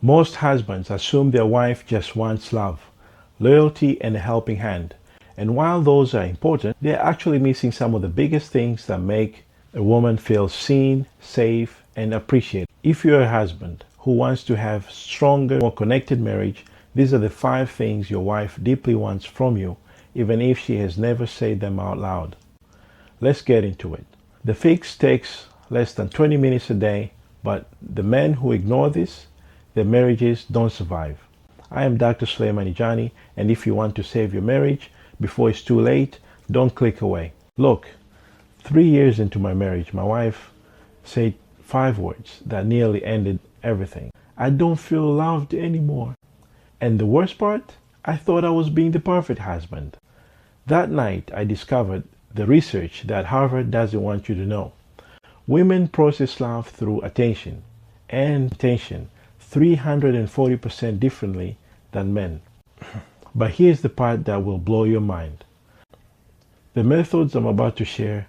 Most husbands assume their wife just wants love, loyalty, and a helping hand. And while those are important, they're actually missing some of the biggest things that make a woman feel seen, safe, and appreciated. If you're a husband who wants to have stronger, more connected marriage, these are the 5 things your wife deeply wants from you, even if she has never said them out loud. Let's get into it. The fix takes less than 20 minutes a day, but the men who ignore this, their marriages don't survive. I am Dr. Suleiman Ijani, and if you want to save your marriage before it's too late, don't click away. Look, 3 years into my marriage, my wife said 5 words that nearly ended everything. I don't feel loved anymore. And the worst part, I thought I was being the perfect husband. That night, I discovered the research that Harvard doesn't want you to know. Women process love through attention and attention 340% differently than men. But here's the part that will blow your mind. The methods I'm about to share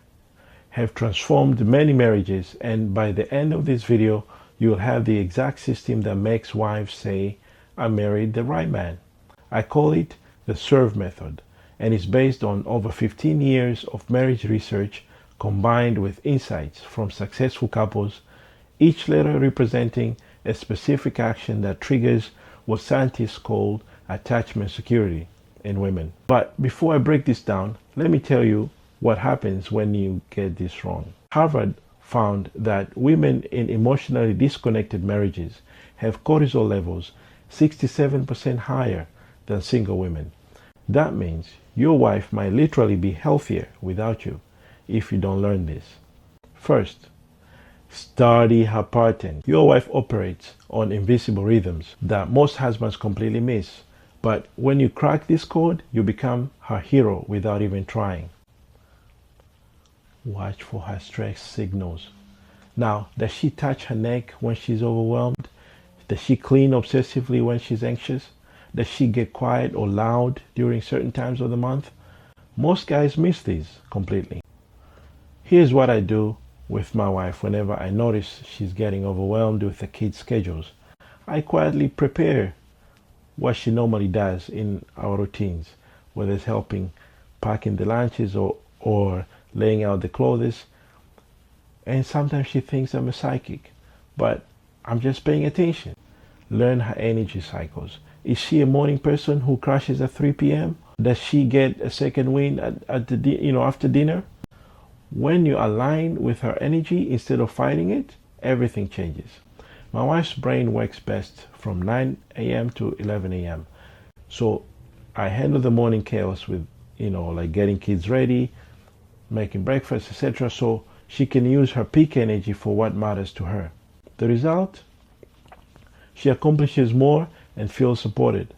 have transformed many marriages, and by the end of this video, you'll have the exact system that makes wives say, I married the right man. I call it the SERVE method, and it's based on over 15 years of marriage research combined with insights from successful couples, each letter representing a specific action that triggers what scientists call attachment security in women. But before I break this down, let me tell you what happens when you get this wrong. Harvard found that women in emotionally disconnected marriages have cortisol levels 67% higher than single women. That means your wife might literally be healthier without you if you don't learn this. First, study her pattern. Your wife operates on invisible rhythms that most husbands completely miss. But when you crack this code, you become her hero without even trying. Watch for her stress signals. Now, does she touch her neck when she's overwhelmed? Does she clean obsessively when she's anxious? Does she get quiet or loud during certain times of the month? Most guys miss these completely. Here's what I do with my wife whenever I notice she's getting overwhelmed with the kids' schedules. I quietly prepare what she normally does in our routines, whether it's helping packing the lunches or laying out the clothes. And sometimes she thinks I'm a psychic, but I'm just paying attention. Learn her energy cycles. Is she a morning person who crashes at 3 p.m.? Does she get a second wind after dinner? When you align with her energy instead of fighting it, everything changes. My wife's brain works best from 9 a.m. to 11 a.m. So I handle the morning chaos with, like getting kids ready, making breakfast, etc. So she can use her peak energy for what matters to her. The result? She accomplishes more and feels supported.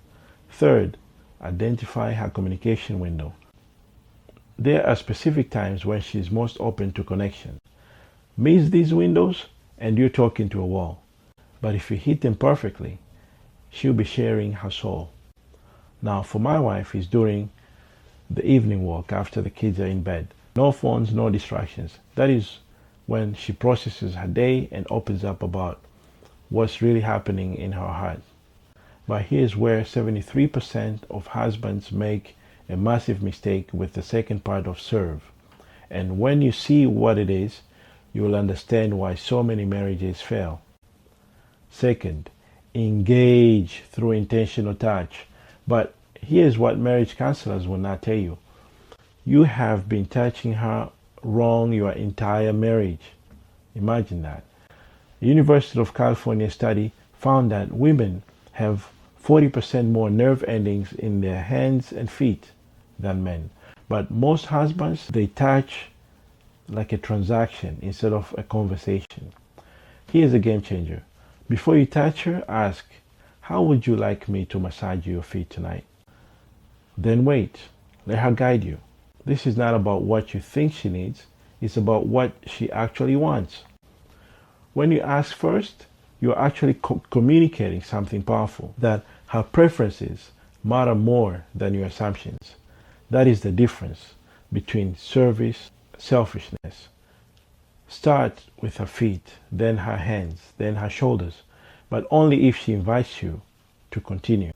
Third, identify her communication window. There are specific times when she's most open to connection. Miss these windows and you're talking to a wall. But if you hit them perfectly, she'll be sharing her soul. Now for my wife, it's during the evening walk after the kids are in bed. No phones, no distractions. That is when she processes her day and opens up about what's really happening in her heart. But here's where 73% of husbands make a massive mistake with the second part of SERVE. And when you see what it is, you will understand why so many marriages fail. Second, engage through intentional touch. But here's what marriage counselors will not tell you. You have been touching her wrong your entire marriage. Imagine that. The University of California study found that women have 40% more nerve endings in their hands and feet than men. But most husbands, they touch like a transaction instead of a conversation. Here's a game changer. Before you touch her, ask, how would you like me to massage your feet tonight? Then wait. Let her guide you. This is not about what you think she needs. It's about what she actually wants. When you ask first, you're actually communicating something powerful, that her preferences matter more than your assumptions. That is the difference between service and selfishness. Start with her feet, then her hands, then her shoulders. but only if she invites you to continue.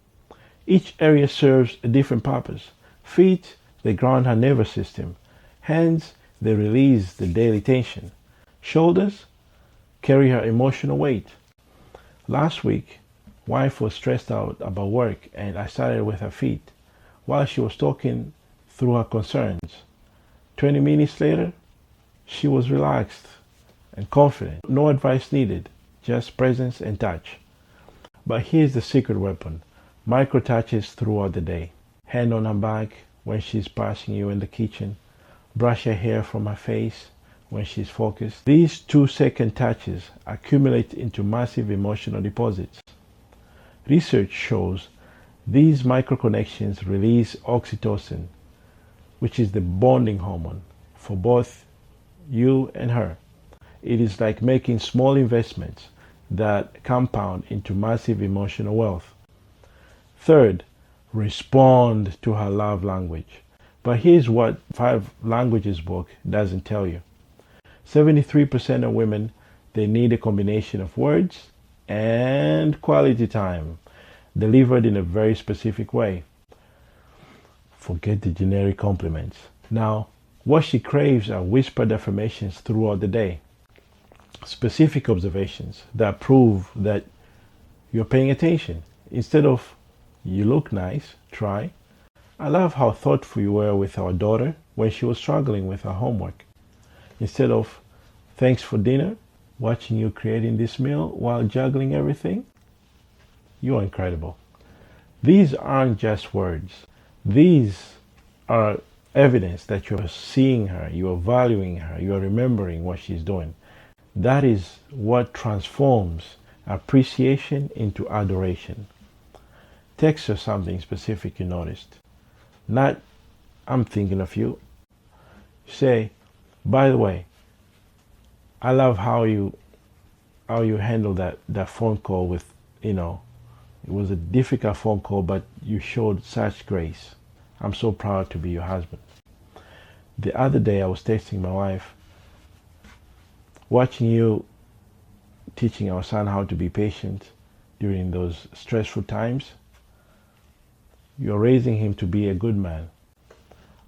Each area serves a different purpose. Feet, they ground her nervous system. Hands, they release the daily tension. Shoulders, carry her emotional weight. Last week, wife was stressed out about work and I started with her feet while she was talking through her concerns. 20 minutes later, she was relaxed and confident. No advice needed, just presence and touch. But here's the secret weapon. Micro touches throughout the day. Hand on her back when she's passing you in the kitchen. Brush her hair from her face when she's focused. These 2-second touches accumulate into massive emotional deposits. Research shows these microconnections release oxytocin, which is the bonding hormone for both you and her. It is like making small investments that compound into massive emotional wealth. Third, respond to her love language. But here's what 5 Languages book doesn't tell you. 73% of women, they need a combination of words and quality time delivered in a very specific way. Forget the generic compliments. Now, what she craves are whispered affirmations throughout the day. Specific observations that prove that you're paying attention. Instead of, you look nice, try, I love how thoughtful you were with our daughter when she was struggling with her homework. Instead of, thanks for dinner, watching you creating this meal while juggling everything, you are incredible. These aren't just words. These are evidence that you're seeing her, you are valuing her, you are remembering what she's doing. That is what transforms appreciation into adoration. Text her something specific you noticed. Not, I'm thinking of you. Say, by the way, I love how you handled that phone call with, it was a difficult phone call, but you showed such grace. I'm so proud to be your husband. The other day I was texting my wife, watching you teaching our son how to be patient during those stressful times. You're raising him to be a good man.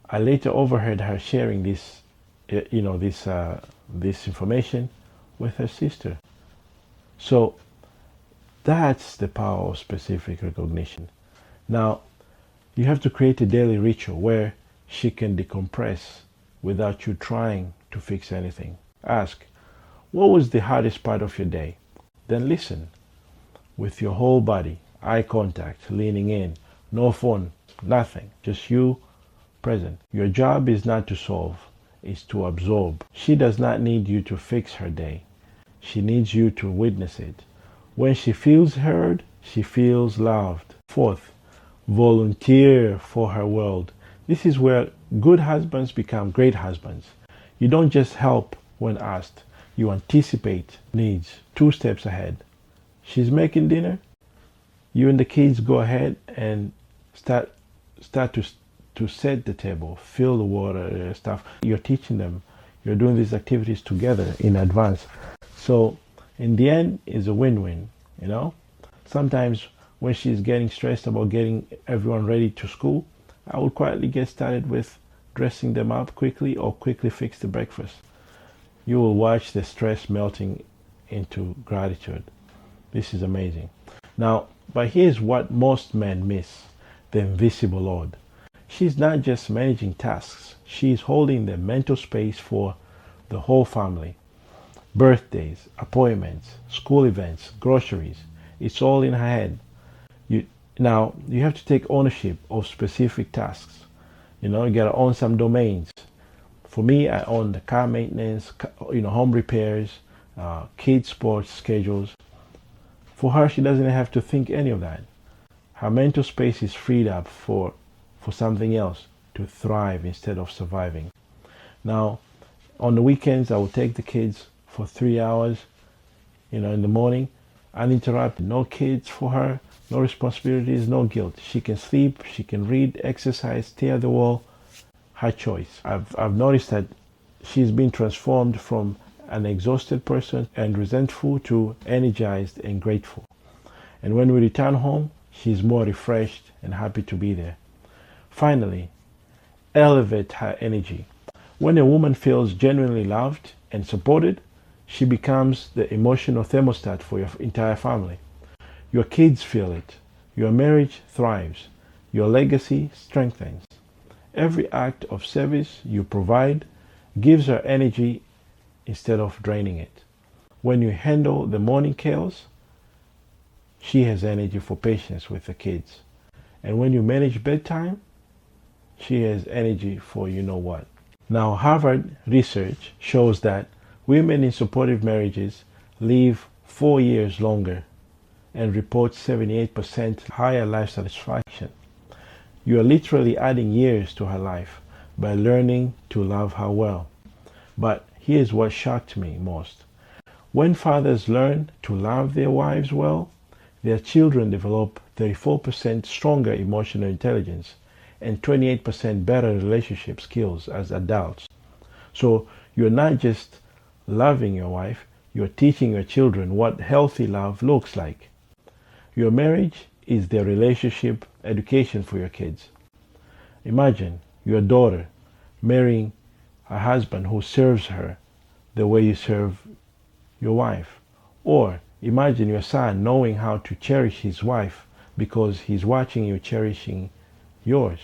I later overheard her sharing this information with her sister. So that's the power of specific recognition. Now, you have to create a daily ritual where she can decompress without you trying to fix anything. Ask, what was the hardest part of your day? Then listen with your whole body, eye contact, leaning in, no phone, nothing, just you present. Your job is not to solve, it's to absorb. She does not need you to fix her day. She needs you to witness it. When she feels heard, she feels loved. Fourth, volunteer for her world. This is where good husbands become great husbands. You don't just help when asked. You anticipate needs 2 steps ahead. She's making dinner. You and the kids go ahead and start to set the table, fill the water, stuff. You're teaching them. You're doing these activities together in advance. So in the end, it's a win-win, Sometimes when she's getting stressed about getting everyone ready to school, I would quietly get started with dressing them up quickly or quickly fix the breakfast. You will watch the stress melting into gratitude. This is amazing. Now, but here's what most men miss, the invisible load. She's not just managing tasks, she's holding the mental space for the whole family. Birthdays, appointments, school events, groceries, it's all in her head. Now, you have to take ownership of specific tasks. You gotta own some domains. For me, I own the car maintenance, home repairs, kids' sports schedules. For her, she doesn't have to think any of that. Her mental space is freed up for something else, to thrive instead of surviving. Now, on the weekends, I will take the kids for 3 hours, in the morning, uninterrupted. No kids for her, no responsibilities, no guilt. She can sleep, she can read, exercise, stay at the wall. Her choice. I've noticed that she's been transformed from an exhausted person and resentful to energized and grateful. And when we return home, she's more refreshed and happy to be there. Finally, elevate her energy. When a woman feels genuinely loved and supported, she becomes the emotional thermostat for your entire family. Your kids feel it. Your marriage thrives. Your legacy strengthens. Every act of service you provide gives her energy instead of draining it. When you handle the morning chaos, she has energy for patience with the kids. And when you manage bedtime, she has energy for you know what. Now, Harvard research shows that women in supportive marriages live 4 years longer and report 78% higher life satisfaction. You are literally adding years to her life by learning to love her well. But here's what shocked me most. When fathers learn to love their wives well, their children develop 34% stronger emotional intelligence and 28% better relationship skills as adults. So you're not just loving your wife, you're teaching your children what healthy love looks like. Your marriage is their relationship education for your kids. Imagine your daughter marrying a husband who serves her the way you serve your wife. Or imagine your son knowing how to cherish his wife because he's watching you cherishing yours.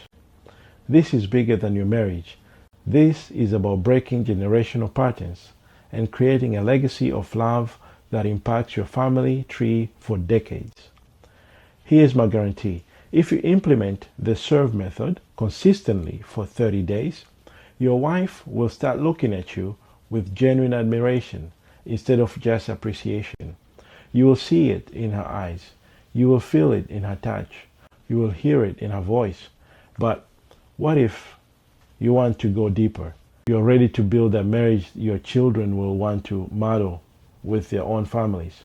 This is bigger than your marriage. This is about breaking generational patterns and creating a legacy of love that impacts your family tree for decades. Here's my guarantee. If you implement the serve method consistently for 30 days, your wife will start looking at you with genuine admiration instead of just appreciation. You will see it in her eyes. You will feel it in her touch. You will hear it in her voice. But what if you want to go deeper? You're ready to build a marriage your children will want to model with their own families.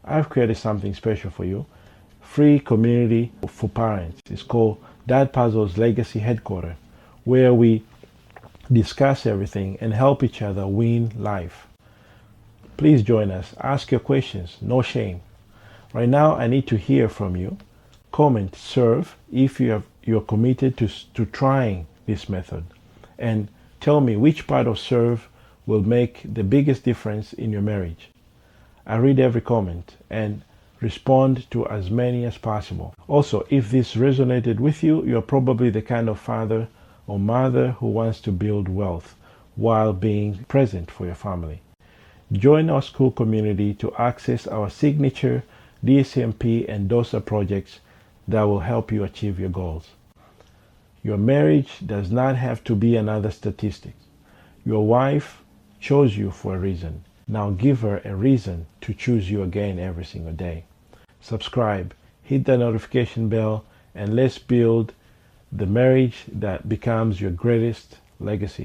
I've created something special for you. Free community for parents. It's called Dad Puzzle's Legacy Headquarters, where we discuss everything and help each other win life. Please join us. Ask your questions. No shame. Right now, I need to hear from you. Comment serve if you're committed to trying this method. And tell me which part of serve will make the biggest difference in your marriage. I read every comment and respond to as many as possible. Also, if this resonated with you, you're probably the kind of father or mother who wants to build wealth while being present for your family. Join our school community to access our signature DSMP and DOSA projects that will help you achieve your goals. Your marriage does not have to be another statistic. Your wife chose you for a reason. Now give her a reason to choose you again every single day. Subscribe, hit the notification bell, and let's build the marriage that becomes your greatest legacy.